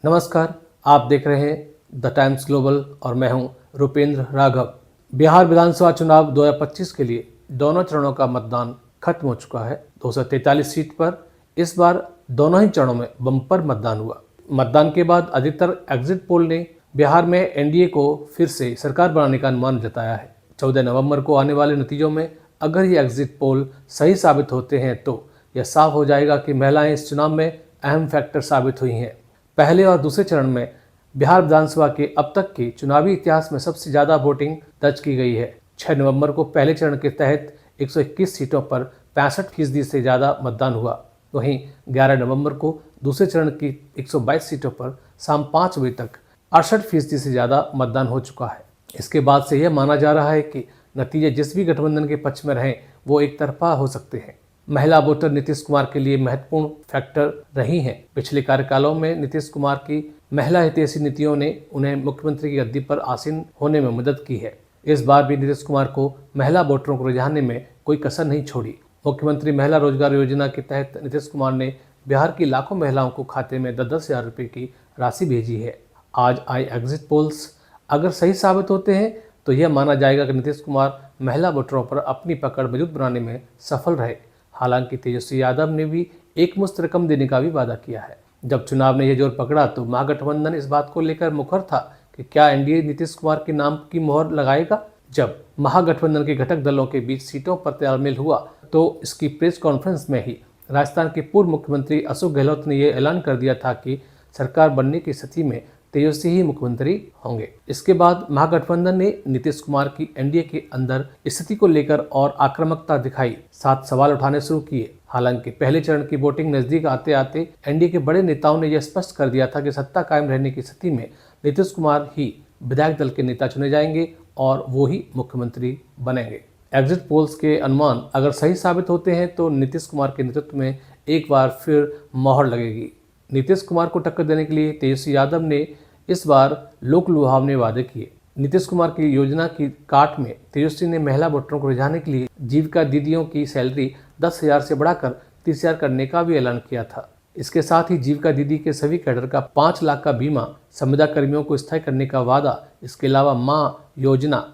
नमस्कार, आप देख रहे हैं द टाइम्स ग्लोबल और मैं हूं रुपेंद्र राघव। बिहार विधानसभा चुनाव 2025 के लिए दोनों चरणों का मतदान खत्म हो चुका है। 243 सीट पर इस बार दोनों ही चरणों में बम्पर मतदान हुआ। मतदान के बाद अधिकतर एग्जिट पोल ने बिहार में एनडीए को फिर से सरकार बनाने का अनुमान जताया है। 14 नवंबर को आने वाले नतीजों में अगर ये एग्जिट पोल सही साबित होते हैं तो यह साफ हो जाएगा कि महिलाएं इस चुनाव में अहम फैक्टर साबित हुई हैं। पहले और दूसरे चरण में बिहार विधानसभा के अब तक के चुनावी इतिहास में सबसे ज़्यादा वोटिंग दर्ज की गई है। 6 नवंबर को पहले चरण के तहत 121 सीटों पर 65% से ज़्यादा मतदान हुआ। वहीं 11 नवंबर को दूसरे चरण की 122 सीटों पर शाम 5 बजे तक 68% से ज़्यादा मतदान हो चुका है। इसके बाद से यह माना जा रहा है कि नतीजे जिस भी गठबंधन के पक्ष में रहें वो एक तरफा हो सकते हैं। महिला वोटर नीतीश कुमार के लिए महत्वपूर्ण फैक्टर रही हैं। पिछले कार्यकालों में नीतीश कुमार की महिला हितैषी नीतियों ने उन्हें मुख्यमंत्री की गद्दी पर आसीन होने में मदद की है। इस बार भी नीतीश कुमार को महिला वोटरों को रिझाने में कोई कसर नहीं छोड़ी। मुख्यमंत्री महिला रोजगार योजना के तहत नीतीश कुमार ने बिहार की लाखों महिलाओं को खाते में 10-10 हज़ार रुपये की राशि भेजी है। आज आई एग्जिट पोल्स अगर सही साबित होते हैं तो यह माना जाएगा कि नीतीश कुमार महिला वोटरों पर अपनी पकड़ मजबूत बनाने में सफल रहे। हालांकि तेजस्वी यादव ने भी एकमुश्त रकम देने का भी वादा किया है। जब चुनाव ने यह जोर पकड़ा तो महागठबंधन इस बात को लेकर मुखर था कि क्या एनडीए नीतीश कुमार के नाम की मोहर लगाएगा। जब महागठबंधन के घटक दलों के बीच सीटों पर तालमेल हुआ तो इसकी प्रेस कॉन्फ्रेंस में ही राजस्थान के पूर्व मुख्यमंत्री अशोक गहलोत ने यह ऐलान कर दिया था कि सरकार बनने की स्थिति में तेजस्वी ही मुख्यमंत्री होंगे। इसके बाद महागठबंधन ने नीतीश कुमार की एनडीए के अंदर स्थिति को लेकर और आक्रामकता दिखाई, साथ सवाल उठाने शुरू किए। हालांकि पहले चरण की वोटिंग नजदीक आते आते एनडीए के बड़े नेताओं ने यह स्पष्ट कर दिया था कि सत्ता कायम रहने की स्थिति में नीतीश कुमार ही विधायक दल के नेता चुने जाएंगे और वो ही मुख्यमंत्री बनेंगे। एग्जिट पोल्स के अनुमान अगर सही साबित होते हैं तो नीतीश कुमार के नेतृत्व में एक बार फिर मोहर लगेगी। नीतीश कुमार को टक्कर देने के लिए तेजस्वी यादव ने इस बार लोक लुभावने वादे किए। नीतीश कुमार की योजना की काट में तेजस्वी ने महिला वोटरों को रिझाने के लिए जीविका दीदियों की सैलरी 10,000 से बढ़ाकर 30,000 करने का भी ऐलान किया था। इसके साथ ही जीविका दीदी के सभी कैडर का 5 लाख का बीमा, संविदा कर्मियों को स्थायी करने का वादा, इसके अलावा माँ योजना,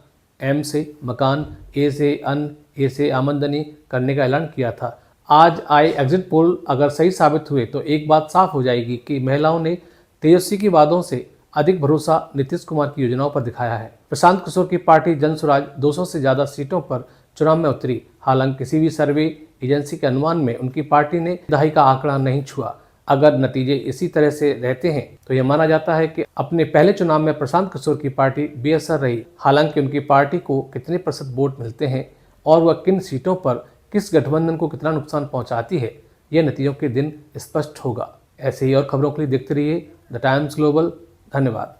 एम से मकान, ए से अन्न, ए से आमदनी करने का ऐलान किया था। आज आए एग्जिट पोल अगर सही साबित हुए तो एक बात साफ हो जाएगी कि महिलाओं ने तेजस्वी के वादों से अधिक भरोसा नीतीश कुमार की योजनाओं पर दिखाया है। प्रशांत किशोर की पार्टी जनसुराज 200 से ज्यादा सीटों पर चुनाव में उतरी। हालांकि किसी भी सर्वे एजेंसी के अनुमान में उनकी पार्टी ने दहाई का आंकड़ा नहीं छुआ। अगर नतीजे इसी तरह से रहते हैं तो यह माना जाता है कि अपने पहले चुनाव में प्रशांत किशोर की पार्टी बेअसर रही। हालांकि उनकी पार्टी को कितने प्रतिशत वोट मिलते हैं और वह किन सीटों पर किस गठबंधन को कितना नुकसान पहुंचाती है, यह नतीजों के दिन स्पष्ट होगा। ऐसे ही और खबरों के लिए देखते रहिए द टाइम्स ग्लोबल। धन्यवाद।